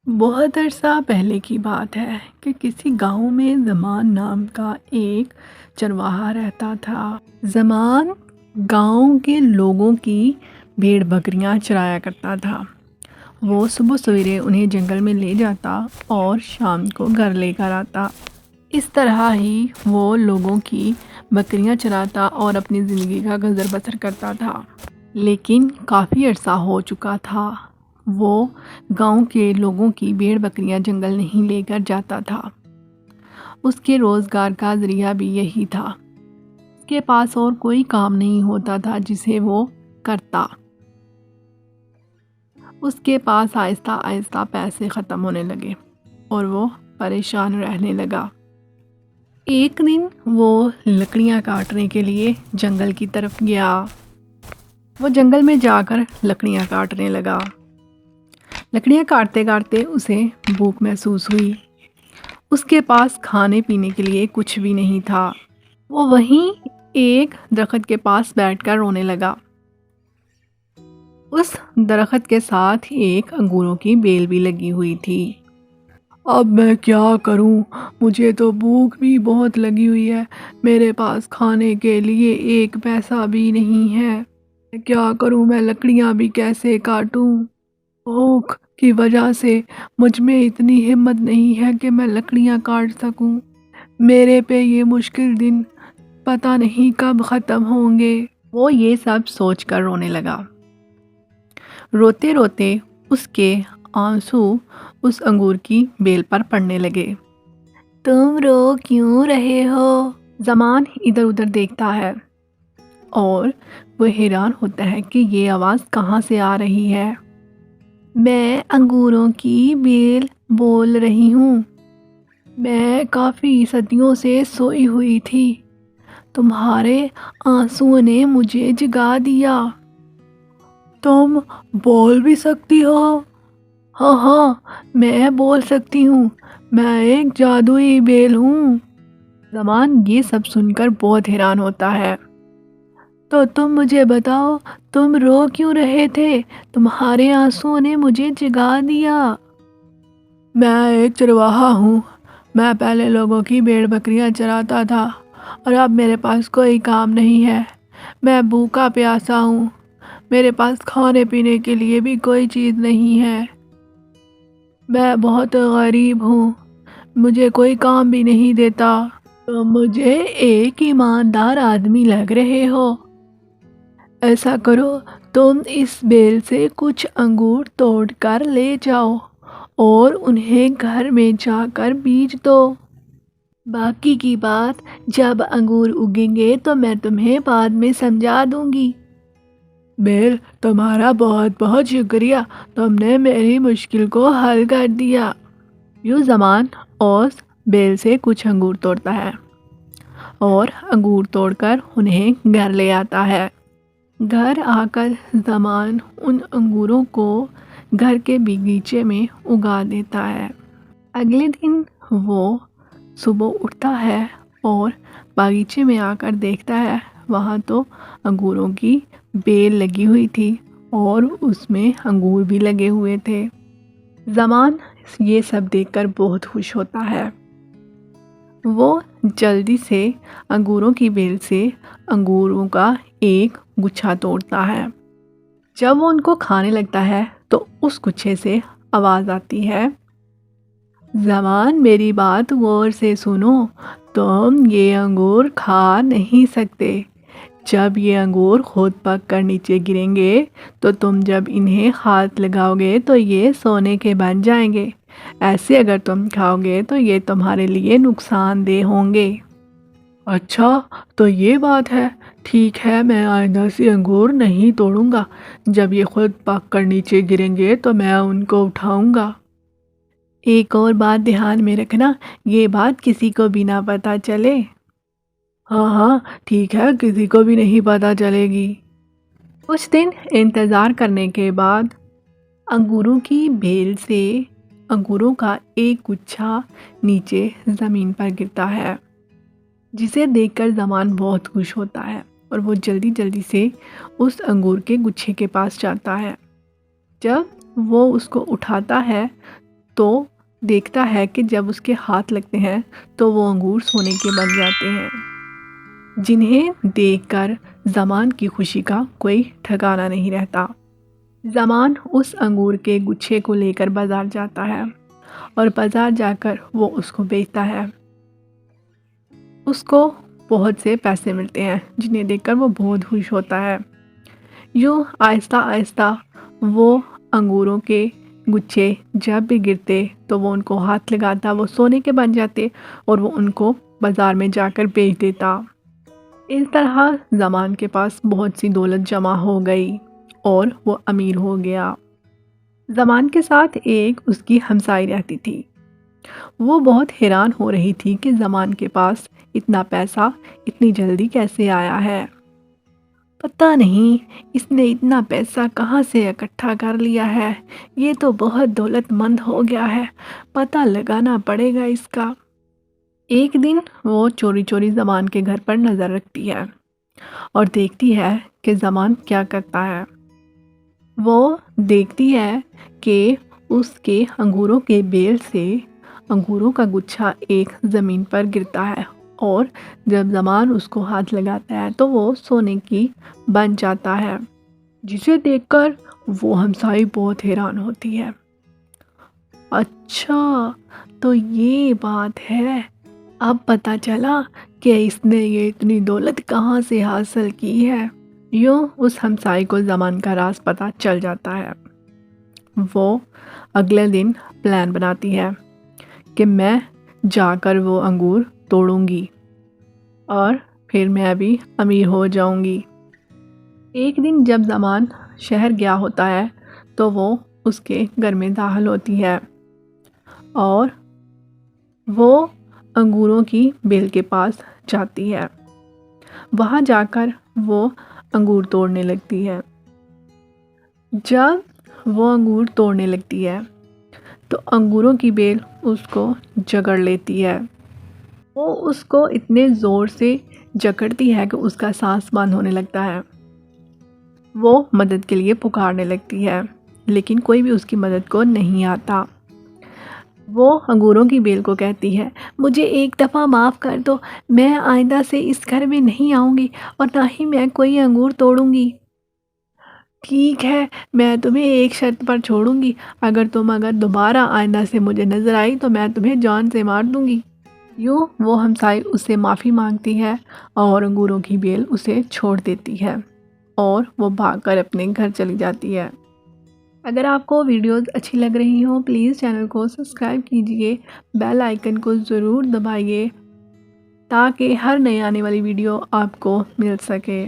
بہت عرصہ پہلے کی بات ہے کہ کسی گاؤں میں زمان نام کا ایک چرواہا رہتا تھا۔ زمان گاؤں کے لوگوں کی بھیڑ بکریاں چرایا کرتا تھا۔ وہ صبح سویرے انہیں جنگل میں لے جاتا اور شام کو گھر لے کر آتا۔ اس طرح ہی وہ لوگوں کی بکریاں چراتا اور اپنی زندگی کا گزر بسر کرتا تھا۔ لیکن کافی عرصہ ہو چکا تھا وہ گاؤں کے لوگوں کی بھیڑ بکریاں جنگل نہیں لے کر جاتا تھا۔ اس کے روزگار کا ذریعہ بھی یہی تھا۔ اس کے پاس اور کوئی کام نہیں ہوتا تھا جسے وہ کرتا۔ اس کے پاس آہستہ آہستہ پیسے ختم ہونے لگے اور وہ پریشان رہنے لگا۔ ایک دن وہ لکڑیاں کاٹنے کے لیے جنگل کی طرف گیا۔ وہ جنگل میں جا کر لکڑیاں کاٹنے لگا۔ لکڑیاں کاٹتے کاٹتے اسے بھوک محسوس ہوئی۔ اس کے پاس کھانے پینے کے لیے کچھ بھی نہیں تھا۔ وہ وہیں ایک درخت کے پاس بیٹھ کر رونے لگا۔ اس درخت کے ساتھ ایک انگوروں کی بیل بھی لگی ہوئی تھی۔ اب میں کیا کروں؟ مجھے تو بھوک بھی بہت لگی ہوئی ہے۔ میرے پاس کھانے کے لیے ایک پیسہ بھی نہیں ہے۔ کیا کروں؟ میں لکڑیاں بھی کیسے کاٹوں؟ بھوک کی وجہ سے مجھ میں اتنی ہمت نہیں ہے کہ میں لکڑیاں کاٹ سکوں۔ میرے پہ یہ مشکل دن پتہ نہیں کب ختم ہوں گے۔ وہ یہ سب سوچ کر رونے لگا۔ روتے روتے اس کے آنسو اس انگور کی بیل پر پڑنے لگے۔ تم رو کیوں رہے ہو؟ زمان ادھر ادھر دیکھتا ہے اور وہ حیران ہوتا ہے کہ یہ آواز کہاں سے آ رہی ہے۔ میں انگوروں کی بیل بول رہی ہوں۔ میں کافی صدیوں سے سوئی ہوئی تھی۔ تمہارے آنسو نے مجھے جگا دیا۔ تم بول بھی سکتی ہو؟ ہاں ہاں، میں بول سکتی ہوں۔ میں ایک جادوئی بیل ہوں۔ زمان یہ سب سن کر بہت حیران ہوتا ہے۔ تو تم مجھے بتاؤ، تم رو کیوں رہے تھے؟ تمہارے آنسو نے مجھے جگا دیا۔ میں ایک چرواہا ہوں۔ میں پہلے لوگوں کی بھیڑ بکریاں چراتا تھا اور اب میرے پاس کوئی کام نہیں ہے۔ میں بھوکا پیاسا ہوں۔ میرے پاس کھانے پینے کے لیے بھی کوئی چیز نہیں ہے۔ میں بہت غریب ہوں۔ مجھے کوئی کام بھی نہیں دیتا۔ تم مجھے ایک ایماندار آدمی لگ رہے ہو۔ ایسا کرو، تم اس بیل سے کچھ انگور توڑ کر لے جاؤ اور انہیں گھر میں جا کر بیج دو۔ باقی کی بات جب انگور اگیں گے تو میں تمہیں بعد میں سمجھا دوں گی۔ بیل، تمہارا بہت بہت شکریہ۔ تم نے میری مشکل کو حل کر دیا۔ یوں زمان اس بیل سے کچھ انگور توڑتا ہے اور انگور توڑ کر انہیں گھر لے آتا ہے۔ گھر آ کر زمان ان انگوروں کو گھر کے باغیچے میں اگا دیتا ہے۔ اگلے دن وہ صبح اٹھتا ہے اور باغیچے میں آ کر دیکھتا ہے وہاں تو انگوروں کی بیل لگی ہوئی تھی اور اس میں انگور بھی لگے ہوئے تھے۔ زمان یہ سب دیکھ کر بہت خوش ہوتا ہے۔ وہ جلدی سے انگوروں کی بیل سے انگوروں کا ایک گچھا توڑتا ہے۔ جب وہ ان کو کھانے لگتا ہے تو اس گچھے سے آواز آتی ہے، زمان میری بات غور سے سنو، تم یہ انگور کھا نہیں سکتے۔ جب یہ انگور خود پک کر نیچے گریں گے تو تم جب انہیں ہاتھ لگاؤ گے تو یہ سونے کے بن جائیں گے۔ ایسے اگر تم کھاؤ گے تو یہ تمہارے لیے نقصان دہ ہوں گے۔ اچھا، تو یہ بات ہے۔ ٹھیک ہے، میں آئندہ سے انگور نہیں توڑوں گا۔ جب یہ خود پک کر نیچے گریں گے تو میں ان کو اٹھاؤں گا۔ ایک اور بات دھیان میں رکھنا، یہ بات کسی کو بھی نہ پتہ چلے۔ ہاں ہاں ٹھیک ہے، کسی کو بھی نہیں پتہ چلے گی۔ کچھ دن انتظار کرنے کے بعد انگوروں کی بیل سے انگوروں کا ایک گچھا نیچے زمین پر گرتا ہے، جسے دیکھ کر زمان بہت خوش ہوتا ہے اور وہ جلدی جلدی سے اس انگور کے گچھے کے پاس جاتا ہے۔ جب وہ اس کو اٹھاتا ہے تو دیکھتا ہے کہ جب اس کے ہاتھ لگتے ہیں تو وہ انگور سونے کے بن جاتے ہیں، جنہیں دیکھ کر زمان کی خوشی کا کوئی ٹھکانہ نہیں رہتا۔ زمان اس انگور کے گچھے کو لے کر بازار جاتا ہے اور بازار جا کر وہ اس کو بیچتا ہے۔ اس کو بہت سے پیسے ملتے ہیں جنہیں دیکھ کر وہ بہت خوش ہوتا ہے۔ یوں آہستہ آہستہ وہ انگوروں کے گچھے جب بھی گرتے تو وہ ان کو ہاتھ لگاتا، وہ سونے کے بن جاتے اور وہ ان کو بازار میں جا کر بیچ دیتا۔ اس طرح زمان کے پاس بہت سی دولت جمع ہو گئی اور وہ امیر ہو گیا۔ زمان کے ساتھ ایک اس کی ہمسائی رہتی تھی۔ وہ بہت حیران ہو رہی تھی کہ زمان کے پاس اتنا پیسہ اتنی جلدی کیسے آیا ہے۔ پتہ نہیں اس نے اتنا پیسہ کہاں سے اکٹھا کر لیا ہے، یہ تو بہت دولت مند ہو گیا ہے، پتہ لگانا پڑے گا اس کا۔ ایک دن وہ چوری چوری زمان کے گھر پر نظر رکھتی ہے اور دیکھتی ہے کہ زمان کیا کرتا ہے۔ وہ دیکھتی ہے کہ اس کے انگوروں کے بیل سے انگوروں کا گچھا ایک زمین پر گرتا ہے اور جب زمان اس کو ہاتھ لگاتا ہے تو وہ سونے کی بن جاتا ہے، جسے دیکھ کر وہ ہمسائی بہت حیران ہوتی ہے۔ اچھا تو یہ بات ہے، اب پتہ چلا کہ اس نے یہ اتنی دولت کہاں سے حاصل کی ہے۔ یوں اس ہمسائی کو زمان کا راز پتہ چل جاتا ہے۔ وہ اگلے دن پلان بناتی ہے کہ میں جا کر وہ انگور توڑوں گی اور پھر میں بھی امیر ہو جاؤں گی۔ ایک دن جب زمان شہر گیا ہوتا ہے تو وہ اس کے گھر میں داخل ہوتی ہے اور وہ انگوروں کی بیل کے پاس جاتی ہے۔ وہاں جا کر وہ انگور توڑنے لگتی ہے۔ جب وہ انگور توڑنے لگتی ہے تو انگوروں کی بیل اس کو جکڑ لیتی ہے۔ وہ اس کو اتنے زور سے جکڑتی ہے کہ اس کا سانس بند ہونے لگتا ہے۔ وہ مدد کے لیے پکارنے لگتی ہے لیکن کوئی بھی اس کی مدد کو نہیں آتا۔ وہ انگوروں کی بیل کو کہتی ہے، مجھے ایک دفعہ معاف کر دو، میں آئندہ سے اس گھر میں نہیں آؤں گی اور نہ ہی میں کوئی انگور توڑوں گی۔ ٹھیک ہے، میں تمہیں ایک شرط پر چھوڑوں گی، اگر دوبارہ آئندہ سے مجھے نظر آئی تو میں تمہیں جان سے مار دوں گی۔ یوں وہ ہمسائی اس سے معافی مانگتی ہے اور انگوروں کی بیل اسے چھوڑ دیتی ہے اور وہ بھاگ کر اپنے گھر چلی جاتی ہے۔ اگر آپ کو ویڈیوز اچھی لگ رہی ہوں پلیز چینل کو سبسکرائب کیجئے، بیل آئیکن کو ضرور دبائیے تاکہ ہر نئی آنے والی ویڈیو آپ کو مل سکے۔